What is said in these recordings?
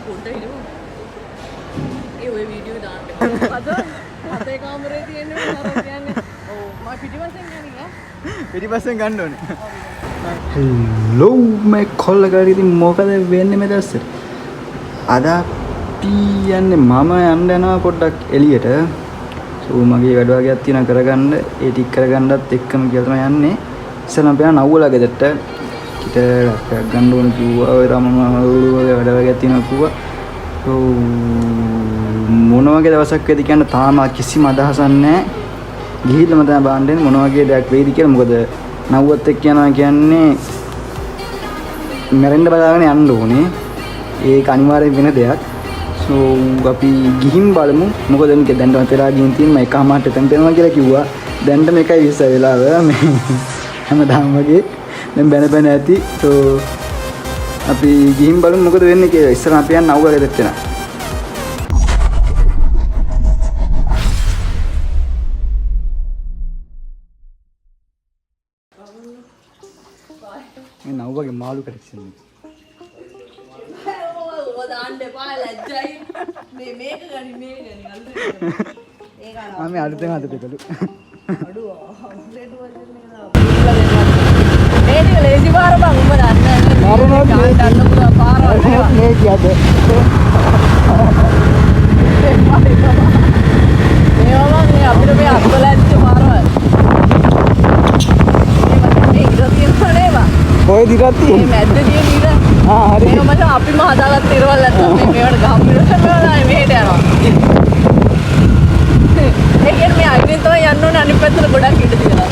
පොඩ්ඩක් හිටපො. ඒ ඔය වීඩියෝ දාන්න. අද අපේ කාමරේ තියෙන්නේ අර කියන්නේ. ඔව් මම පිටිපස්සෙන් යන්නේ. පිටිපස්සෙන් ගන්න ඕනේ. හෙලෝ මේ කොල්ලගාරි ඉතින් මොකද වෙන්නේ මේ දැස්සේ? අද අපි යන්නේ මම යන්න යනවා පොඩ්ඩක් එළියට. සෝ මගේ වැඩ වගේක් තියෙනවා කරගන්න. ඒ ටික කරගන්නත් එක්කම කියලා තමයි යන්නේ. ඉස්සෙල්ලා අපි යන අවුල ගෙදරට. කිට ගන්න ඕන කිව්වා. ඔය රමම වැඩ වගේක් තියෙනවා කිව්වා. සෝ මොන වගේ දවසක් වේද කියන්න තාම කිසිම අදහසක් නැහැ. ගිහිල්ලාම තමයි බලන්නේ මොන වගේ දෙයක් වෙයිද කියලා. මොකද නව්වත් එක්ක යනවා කියන්නේ මැරෙන්න බලාගෙන යන්න ඕනේ. ඒක අනිවාර්යෙන් වෙන දෙයක්. සෝ අපි ගිහින් බලමු. මොකද මේක දැන් තමයි පෙරා ගිහින් තියෙන එකමාරට එතන දෙනවා කියලා කිව්වා. දැන්ට මේකයි 20 වෙලාව මේ හැමදාම වගේ දැන් බැන ඇති. සෝ අපි ගිහින් බලමු මොකද වෙන්නේ කියලා. ඉස්සරහ අපි යන්න අවුව ගෙදරට යනවා. මේ නව්වගේ මාළු කලෙක්ෂන් එක. ඔබ දාන්න එපා ලැජ්ජයි. මේක ගනි අලුතෙන්. ඒක ආ මේ අලුතෙන් හදපෙකලු. අඩුව අප්ඩේට් වර්ජන් එක දාන්න. මේක ලේසි පාර බං උඹ දන්නේ නැහැ. ගන්න පුළුවන් පාරවල් මේ කියද. මේවා මේ අපිට මේ අත්වලැච්ච පාරවල්. මේ ඉරතිය නේවා. කොයි දිගට මේ මැද්ද තියෙන ඉර. හරි. මේක මට අපිම හදාගත්ත ඉරවල් නැත්තම් මේවට ගහපු ඉරවල් මෙහෙට යනවා. ඒ කියන්නේ මේ අයිනෙන් තමයි යන්න ඕනේ අනිත් පැත්තට ගොඩක් ඉඳ තියලා.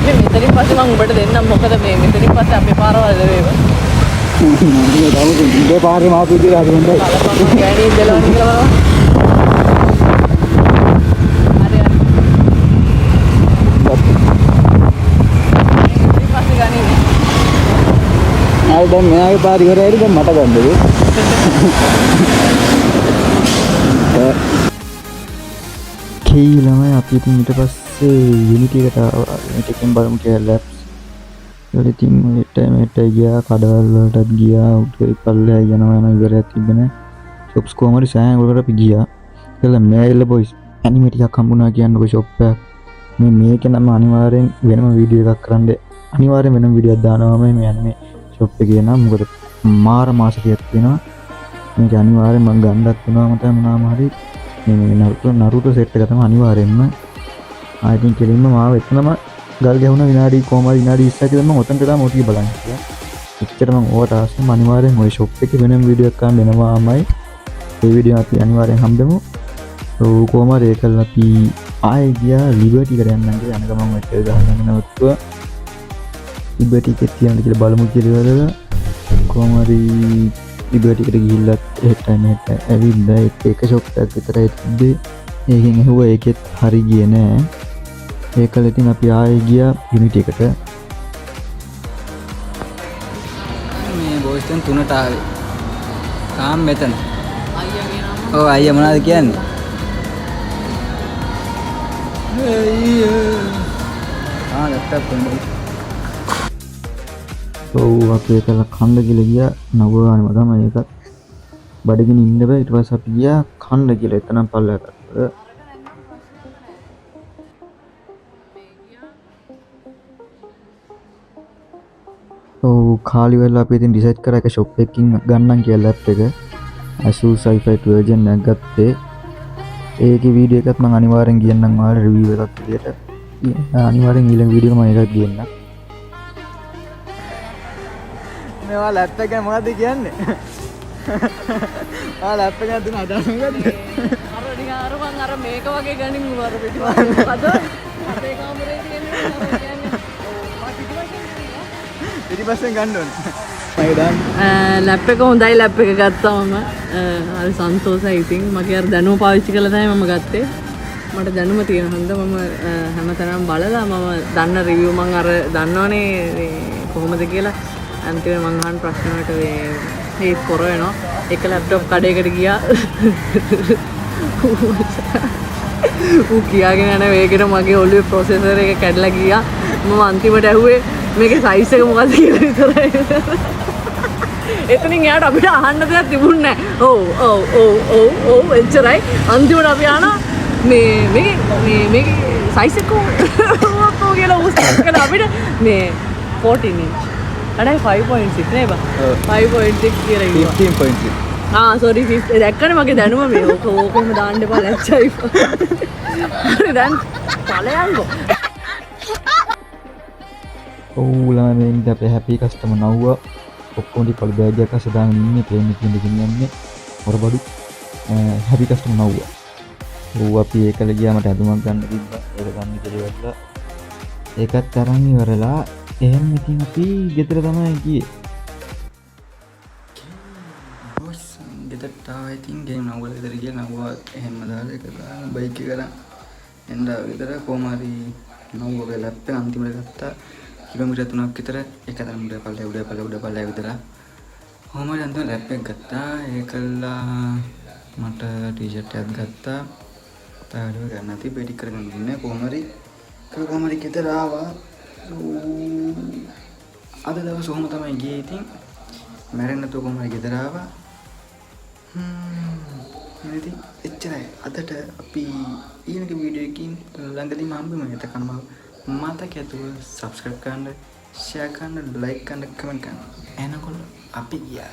මේ මෙතනින් පස්සේ මම උඹට දෙන්නම් මොකද මේ මෙතනින් පස්සේ අපේ පාරවල් වේවා. මේ දවස් ඉඳේ පාරේ මාපු විදිහට හරි හොඳයි. බලපන් ගෑණි ඉඳලා කියලා බලන්න. හරි හරි. ඉතින් පස්සේ ගන්නේ. ආයි දැන් මෙයාගේ පාර ඉවරයි දැන් මට ගන්නද? කීලමයි අපි ඉතින් ඊට පස්සේ යුනිටි එකට යුනිටි එකෙන් බලමු කියලා ලැබ්ස්. ඒවල ඉතින් මෙට ගියා කඩවල් වලටත් ගියා උඩේ පල්ලෙහා යනවා ඉවරයක් තිබෙන්නේ. shops කොහමද සෑහෙන වලකට අපි ගියා. ඒලා මේල්ල බොයිස් ඇනිමේ ටිකක් හම්බුණා කියන්නකො shop එක. මේක නම් අනිවාර්යෙන් වෙනම වීඩියෝ එකක් කරන්න අනිවාර්යෙන් වෙනම වීඩියෝයක් දානවා මේ ඇනිමේ shop එකේ නම් මොකද මාර මාසයක් වෙනවා. මේක අනිවාර්යෙන් මම ගන්නත් වෙනවා මත මොනවාම හරි මේ නරුටෝ සෙට් එක තමයි අනිවාර්යෙන්ම ආයිතින් කෙලින්ම මාව එතනම ගල් ගැහුණ විනාඩි කොහමද විනාඩි 20ක දැන් මම ඔතනට දාම ඔටිය බලන්න කියලා. එච්චර මම ඕවට ආසම අනිවාර්යෙන් ওই shop එකේ වෙනම වීඩියෝ එකක් ගන්න එනවාමයි. ඒ වීඩියෝ අපි අනිවාර්යෙන් හම්බෙමු. ඔව් කොහමද ඒකල් අපි ආයෙ ගියා ලිබර්ටි එකට යන්න නම් යන ගමන් ඔය තේ ගහන්න නවත්තුවා. ලිබර්ටි එකේ තියන්න කියලා බලමු කියලා ඉවරලා කොහමද ලිබර්ටි එකට ගිහිල්ලා ඒ ටයිම් එකට ඇවිල්ලා එක shop එකක් විතරයි තිබ්බේ. ඒකෙන් ඇහුවා ඒකෙත් හරි ගියේ නෑ. ඒකල ඉතින් අපි ආයෙ ගියා යුනිටි එකට. මේ බොයිස් දැන් 3ට ආවේ. තාම මෙතන. අයියා කියනවා. ඔව් අයියා මොනවද කියන්නේ? අයියා. ලැප්ටොප් කොන්දේ. ඔව් අපි ඒකල කන්න කියලා ගියා නවවානම තමයි ඒකත්. බඩගිනි ඉන්න බෑ ඊට පස්සේ අපි ගියා කන්න කියලා එතනම පල්ලයට. ඔව් කාලි වෙලා අපි ඉතින් ඩිසයිඩ් කරා එක shop එකකින් ගන්නම් කියලා ලැප් එක Asus Hi-Fi version එකක් ගත්තේ. ඒකේ වීඩියෝ එකත් මම අනිවාර්යෙන් ගියන්නම් ඔයාලට රිවිව් එකක් විදියට. අනිවාර්යෙන් ඊළඟ වීඩියෝ එක මම එකක් ගියන්නම්. මේවා ලැප් එක ගැන මොකද්ද කියන්නේ? ලැප් එක ගැන දුන අදහස මොකද්ද? අර මං අර මේක වගේ ගනින් අර පිටිපස්සේ අද අපේ කාමරේ තියෙන්නේ අර කියන්නේ පිටිපස්සෙන් ගන්න ඕනේ. ලැප් එක හොඳයි ලැප් එක ගත්තාම හරි සන්තෝෂයි. ඉතින් මගේ අර දැනුම පාවිච්චි කළා තමයි මම ගත්තේ. මට දැනුම තියෙන හන්ද මම හැමතැනම බලලා මම දන්න රිවිව් මං අර දන්නවනේ කොහොමද කියලා අන්තිමේ මං අහන ප්‍රශ්න වලට මේ කොර වෙනවා. එක ලැප්ටොප් කඩේකට ගියා. ඌ කියාගෙන යන වේගෙට මගේ ඔළුවේ ප්‍රොසෙසර් එක කැඩලා ගියා. මම අන්තිමට ඇහුවේ මේකේ සයිස් එක මොකක්ද කියලා විතරයි. එතනින් එයාට අපිට අහන්න දෙයක් තිබුණේ නැහැ. ඔව් එච්චරයි. අන්තිමට අපි අහනවා මේ සයිස් එක කොහොමද කියලා උස්සලා කියලා අපිට මේ 14 inch. අඩයි 5.6 නේ බා. 5.6 කියලා ඉන්නවා. 15.6. සෝරි 50 දැක්කනේ මගේ දැනුම මේ ඕකම දාන්න එපා ලැච්චයි. හරි දැන් ඵලයන්කෝ. ඔව්ලා මේ ඉඳ අපේ හැපි කස්ටමර් නව්වා ඔක්කොම ඩිපල් බෑග් එකක් අස්සේ දාගෙන ඉන්නේ ප්ලේන් එකකින් දෙකින් යන්නේ හොරබඩු හැපි කස්ටමර් නව්වා. ඔව් අපි ඒකල ගියා මට ඇඳුමක් ගන්න තිබ්බා. ඒක ගන්න කියලා ඒකත් තරන් ඉවරලා එහෙම ඉතින් අපි ගෙදර තමයි ගියේ. බොස් ගෙදරට ආවා ඉතින් ගේම් නවුවල ගෙදර ගියා නවුවා එහෙම දාලා ඒක දාලා බයික් එක ගන්න එන්න ගෙදර කොහම හරි නවුවගේ ලැප් එක අන්තිමට ගත්තා. කිලෝමීටර් 3ක් විතර එකතරම් උඩ පල්ලේ විතර. කොහම හරි අන්තිමට ලැප් එක ගත්තා. ඒකලා මට ටී-ෂර්ට් එකක් ගත්තා. තාඩුව ගන්න තිබ්බ එඩිට් කරගෙන ඉන්නේ කොහම හරි ගෙදර ආවා. අද දවස් කොහොම තමයි ගියේ ඉතින් මැරෙන්න නැතුව කොහම හරි ගෙදර ආවා. ඉතින් එච්චරයි. අදට අපි ඊළඟ වීඩියෝ එකකින් ළඟදීම හම්බෙමු. එතකන් මතක ඇතුව subscribe කරන්න, share කරන්න, like කරන්න, comment කරන්න. එනකොට අපි ගියා.